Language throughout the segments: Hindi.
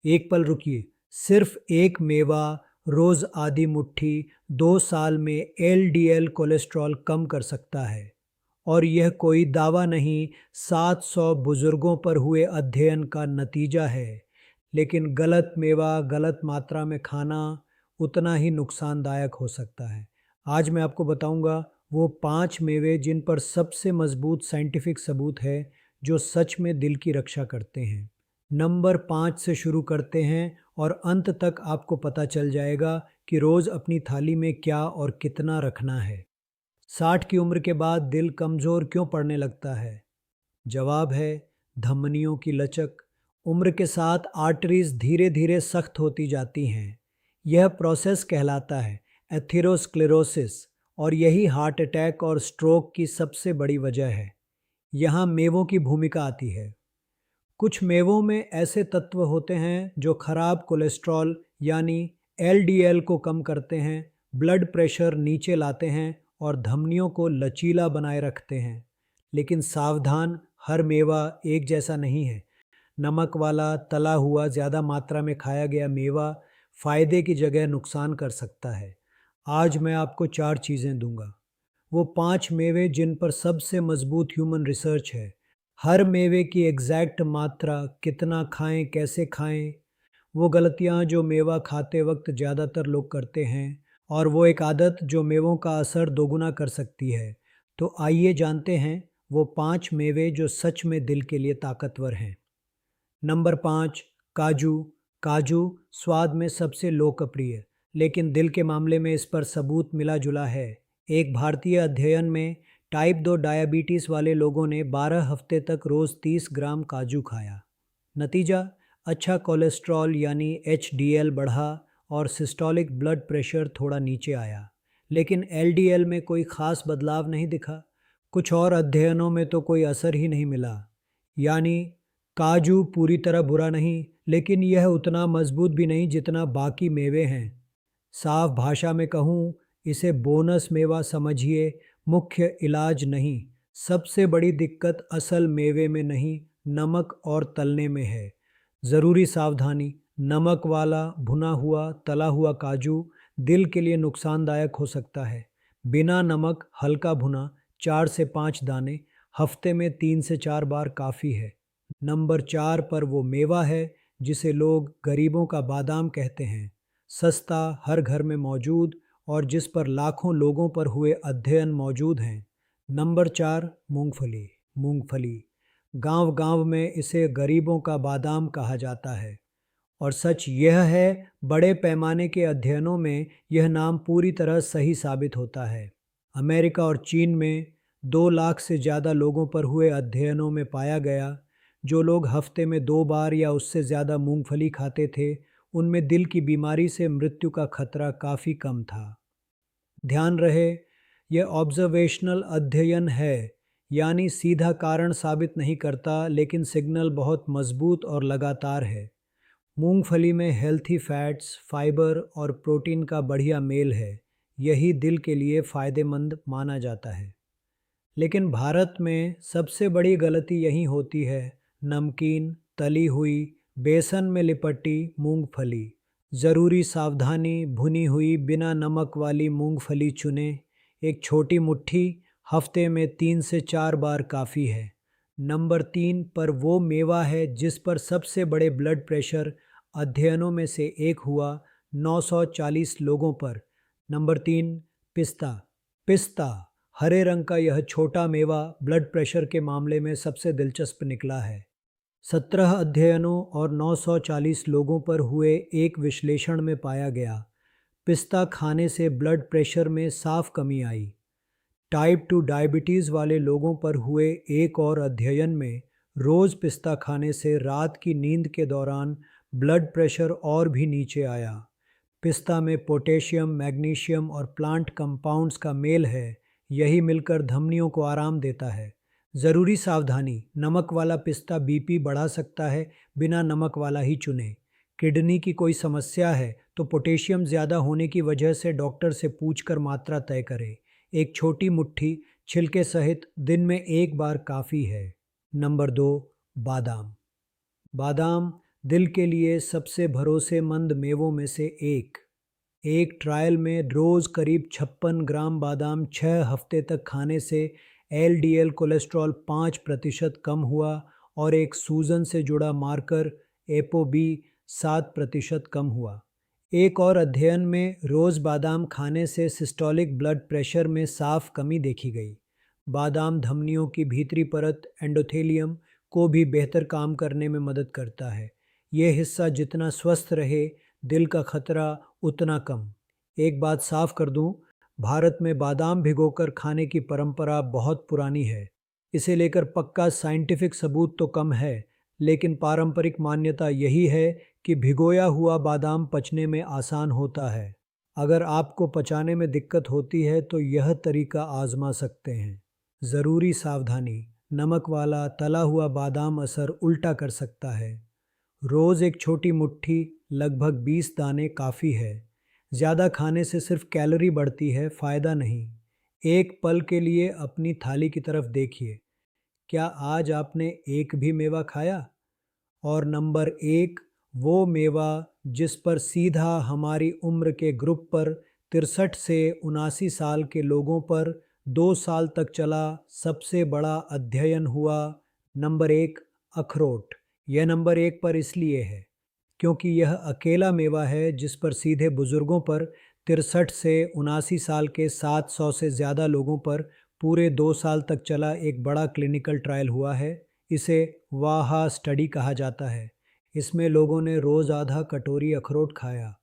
एक पल रुकिए। सिर्फ एक मेवा रोज आधी मुट्ठी 2 साल में एलडीएल कोलेस्ट्रॉल कम कर सकता है। और यह कोई दावा नहीं, 700 बुजुर्गों पर हुए अध्ययन का नतीजा है। लेकिन गलत मेवा गलत मात्रा में खाना उतना ही नुकसानदायक हो सकता है। आज मैं आपको बताऊंगा वो 5 मेवे जिन पर सबसे मजबूत साइंटिफिक सबूत है, जो सच में दिल की रक्षा करते हैं। नंबर 5 से शुरू करते हैं और अंत तक आपको पता चल जाएगा कि रोज़ अपनी थाली में क्या और कितना रखना है। 60 की उम्र के बाद दिल कमज़ोर क्यों पड़ने लगता है? जवाब है धमनियों की लचक। उम्र के साथ आर्टरीज धीरे धीरे सख्त होती जाती हैं। यह प्रोसेस कहलाता है एथेरोस्क्लेरोसिस, और यही हार्ट अटैक और स्ट्रोक की सबसे बड़ी वजह है। यहाँ मेवों की भूमिका आती है। कुछ मेवों में ऐसे तत्व होते हैं जो खराब कोलेस्ट्रॉल यानी एलडीएल को कम करते हैं, ब्लड प्रेशर नीचे लाते हैं और धमनियों को लचीला बनाए रखते हैं। लेकिन सावधान, हर मेवा एक जैसा नहीं है। नमक वाला, तला हुआ, ज़्यादा मात्रा में खाया गया मेवा फ़ायदे की जगह नुकसान कर सकता है। आज मैं आपको 4 चीज़ें दूंगा, वो 5 मेवे जिन पर सबसे मजबूत ह्यूमन रिसर्च है। हर मेवे की एग्जैक्ट मात्रा, कितना खाएं, कैसे खाएं, वो गलतियां जो मेवा खाते वक्त ज़्यादातर लोग करते हैं, और वो एक आदत जो मेवों का असर दोगुना कर सकती है। तो आइए जानते हैं वो 5 मेवे जो सच में दिल के लिए ताकतवर हैं। नंबर 5, काजू। काजू स्वाद में सबसे लोकप्रिय, लेकिन दिल के मामले में इस पर सबूत मिला जुला है। एक भारतीय अध्ययन में टाइप 2 डायबिटीज़ वाले लोगों ने 12 हफ्ते तक रोज़ 30 ग्राम काजू खाया। नतीजा, अच्छा कोलेस्ट्रॉल यानी एचडीएल बढ़ा और सिस्टोलिक ब्लड प्रेशर थोड़ा नीचे आया। लेकिन एलडीएल में कोई ख़ास बदलाव नहीं दिखा। कुछ और अध्ययनों में तो कोई असर ही नहीं मिला। यानी काजू पूरी तरह बुरा नहीं, लेकिन यह उतना मजबूत भी नहीं जितना बाकी मेवे हैं। साफ भाषा में कहूँ, इसे बोनस मेवा समझिए, मुख्य इलाज नहीं। सबसे बड़ी दिक्कत असल मेवे में नहीं, नमक और तलने में है। ज़रूरी सावधानी, नमक वाला भुना हुआ तला हुआ काजू दिल के लिए नुकसानदायक हो सकता है। बिना नमक हल्का भुना 4 से 5 दाने हफ्ते में 3 से 4 बार काफ़ी है। नंबर 4 पर वो मेवा है जिसे लोग गरीबों का बादाम कहते हैं। सस्ता, हर घर में मौजूद, और जिस पर लाखों लोगों पर हुए अध्ययन मौजूद हैं। नंबर 4, मूंगफली। मूंगफली गांव-गांव में इसे गरीबों का बादाम कहा जाता है। और सच यह है, बड़े पैमाने के अध्ययनों में यह नाम पूरी तरह सही साबित होता है। अमेरिका और चीन में 2 लाख से ज़्यादा लोगों पर हुए अध्ययनों में पाया गया, जो लोग हफ्ते में 2 बार या उससे ज़्यादा मूंगफली खाते थे, उनमें दिल की बीमारी से मृत्यु का खतरा काफ़ी कम था। ध्यान रहे, यह ऑब्जर्वेशनल अध्ययन है, यानी सीधा कारण साबित नहीं करता, लेकिन सिग्नल बहुत मजबूत और लगातार है। मूंगफली में हेल्थी फैट्स, फाइबर और प्रोटीन का बढ़िया मेल है। यही दिल के लिए फ़ायदेमंद माना जाता है। लेकिन भारत में सबसे बड़ी गलती यही होती है, नमकीन, तली हुई, बेसन में लिपटी मूंगफली। ज़रूरी सावधानी, भुनी हुई बिना नमक वाली मूंगफली चुनें। एक छोटी मुट्ठी हफ्ते में 3 से 4 बार काफ़ी है। नंबर 3 पर वो मेवा है जिस पर सबसे बड़े ब्लड प्रेशर अध्ययनों में से एक हुआ, 940 लोगों पर। नंबर 3, पिस्ता। पिस्ता हरे रंग का यह छोटा मेवा ब्लड प्रेशर के मामले में सबसे दिलचस्प निकला है। 17 अध्ययनों और 940 लोगों पर हुए एक विश्लेषण में पाया गया, पिस्ता खाने से ब्लड प्रेशर में साफ कमी आई। टाइप 2 डायबिटीज़ वाले लोगों पर हुए एक और अध्ययन में रोज़ पिस्ता खाने से रात की नींद के दौरान ब्लड प्रेशर और भी नीचे आया। पिस्ता में पोटेशियम, मैग्नीशियम और प्लांट कंपाउंड्स का मेल है। यही मिलकर धमनियों को आराम देता है। ज़रूरी सावधानी, नमक वाला पिस्ता बीपी बढ़ा सकता है, बिना नमक वाला ही चुनें। किडनी की कोई समस्या है तो पोटेशियम ज़्यादा होने की वजह से डॉक्टर से पूछकर मात्रा तय करें। एक छोटी मुट्ठी छिलके सहित दिन में 1 बार काफ़ी है। नंबर 2, बादाम। बादाम दिल के लिए सबसे भरोसेमंद मेवों में से एक ट्रायल में रोज़ करीब 56 ग्राम बादाम 6 हफ्ते तक खाने से एलडीएल कोलेस्ट्रॉल 5% कम हुआ और एक सूजन से जुड़ा मार्कर एपोबी 7% कम हुआ। एक और अध्ययन में रोज़ बादाम खाने से सिस्टोलिक ब्लड प्रेशर में साफ कमी देखी गई। बादाम धमनियों की भीतरी परत एंडोथेलियम को भी बेहतर काम करने में मदद करता है। यह हिस्सा जितना स्वस्थ रहे, दिल का खतरा उतना कम। एक बात साफ कर दूं, भारत में बादाम भिगोकर खाने की परंपरा बहुत पुरानी है। इसे लेकर पक्का साइंटिफिक सबूत तो कम है, लेकिन पारंपरिक मान्यता यही है कि भिगोया हुआ बादाम पचने में आसान होता है। अगर आपको पचाने में दिक्कत होती है तो यह तरीका आजमा सकते हैं। ज़रूरी सावधानी, नमक वाला तला हुआ बादाम असर उल्टा कर सकता है। रोज़ एक छोटी मुट्ठी लगभग 20 दाने काफ़ी है। ज़्यादा खाने से सिर्फ कैलोरी बढ़ती है, फ़ायदा नहीं। एक पल के लिए अपनी थाली की तरफ देखिए। क्या आज आपने एक भी मेवा खाया? और नंबर 1, वो मेवा जिस पर सीधा हमारी उम्र के ग्रुप पर 63 से 79 साल के लोगों पर 2 साल तक चला सबसे बड़ा अध्ययन हुआ। नंबर 1, अखरोट। यह नंबर 1 पर इसलिए है क्योंकि यह अकेला मेवा है जिस पर सीधे बुज़ुर्गों पर 63 से 79 साल के 700 से ज़्यादा लोगों पर पूरे 2 साल तक चला एक बड़ा क्लिनिकल ट्रायल हुआ है। इसे वाहा स्टडी कहा जाता है। इसमें लोगों ने रोज़ आधा कटोरी अखरोट खाया।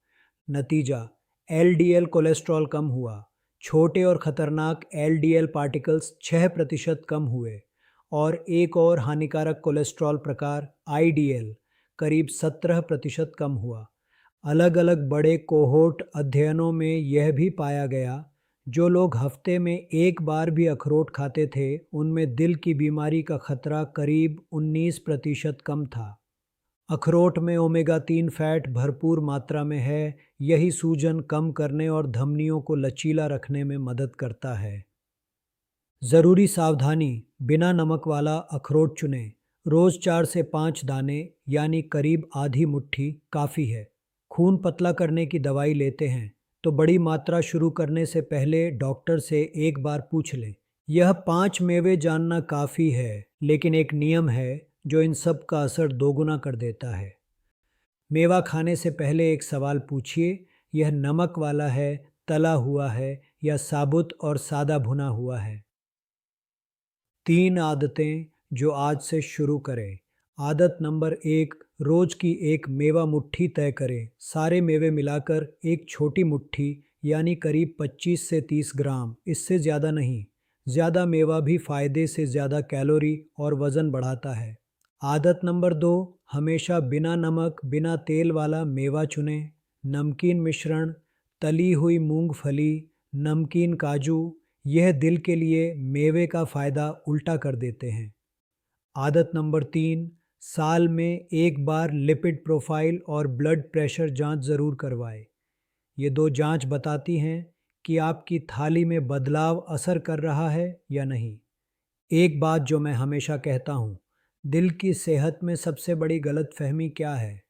नतीजा, एलडीएल कोलेस्ट्रॉल कम हुआ। छोटे और ख़तरनाक एलडीएल पार्टिकल्स 6% कम हुए और एक और हानिकारक कोलेस्ट्रॉल प्रकार आईडीएल करीब 17% कम हुआ। अलग अलग बड़े कोहोर्ट अध्ययनों में यह भी पाया गया, जो लोग हफ्ते में एक बार भी अखरोट खाते थे, उनमें दिल की बीमारी का खतरा करीब 19% कम था। अखरोट में ओमेगा 3 फैट भरपूर मात्रा में है। यही सूजन कम करने और धमनियों को लचीला रखने में मदद करता है। ज़रूरी सावधानी, बिना नमक वाला अखरोट चुनें। रोज़ 4 से 5 दाने यानी करीब आधी मुट्ठी काफ़ी है। खून पतला करने की दवाई लेते हैं तो बड़ी मात्रा शुरू करने से पहले डॉक्टर से एक बार पूछ लें। यह 5 मेवे जानना काफ़ी है, लेकिन एक नियम है जो इन सब का असर दोगुना कर देता है। मेवा खाने से पहले एक सवाल पूछिए, यह नमक वाला है, तला हुआ है या साबुत और सादा भुना हुआ है। 3 आदतें जो आज से शुरू करें। आदत नंबर 1, रोज़ की एक मेवा मुट्ठी तय करें। सारे मेवे मिलाकर एक छोटी मुट्ठी यानी करीब 25 से 30 ग्राम, इससे ज़्यादा नहीं। ज़्यादा मेवा भी फ़ायदे से ज़्यादा कैलोरी और वज़न बढ़ाता है। आदत नंबर 2, हमेशा बिना नमक बिना तेल वाला मेवा चुनें। नमकीन मिश्रण, तली हुई मूंगफली, नमकीन काजू, यह दिल के लिए मेवे का फ़ायदा उल्टा कर देते हैं। आदत नंबर 3, साल में एक बार लिपिड प्रोफाइल और ब्लड प्रेशर जांच ज़रूर करवाएं। ये 2 जांच बताती हैं कि आपकी थाली में बदलाव असर कर रहा है या नहीं। एक बात जो मैं हमेशा कहता हूँ, दिल की सेहत में सबसे बड़ी गलतफहमी क्या है?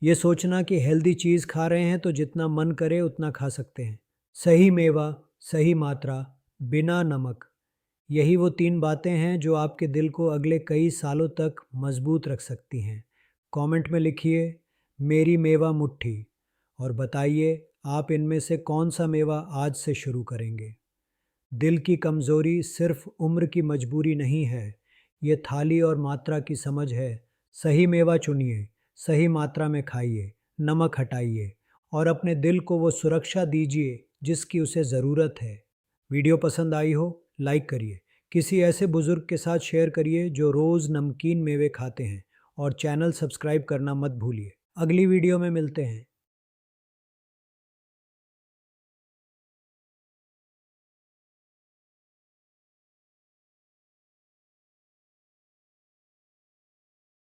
ये सोचना कि हेल्दी चीज़ खा रहे हैं तो जितना मन करे उतना खा सकते हैं। सही मेवा, सही मात्रा, बिना नमक, यही वो 3 बातें हैं जो आपके दिल को अगले कई सालों तक मजबूत रख सकती हैं। कमेंट में लिखिए मेरी मेवा मुट्ठी और बताइए आप इनमें से कौन सा मेवा आज से शुरू करेंगे। दिल की कमज़ोरी सिर्फ उम्र की मजबूरी नहीं है, ये थाली और मात्रा की समझ है। सही मेवा चुनिए, सही मात्रा में खाइए, नमक हटाइए और अपने दिल को वो सुरक्षा दीजिए जिसकी उसे ज़रूरत है। वीडियो पसंद आई हो, लाइक करिए, किसी ऐसे बुज़ुर्ग के साथ शेयर करिए जो रोज़ नमकीन मेवे खाते हैं और चैनल सब्सक्राइब करना मत भूलिए। अगली वीडियो में मिलते हैं।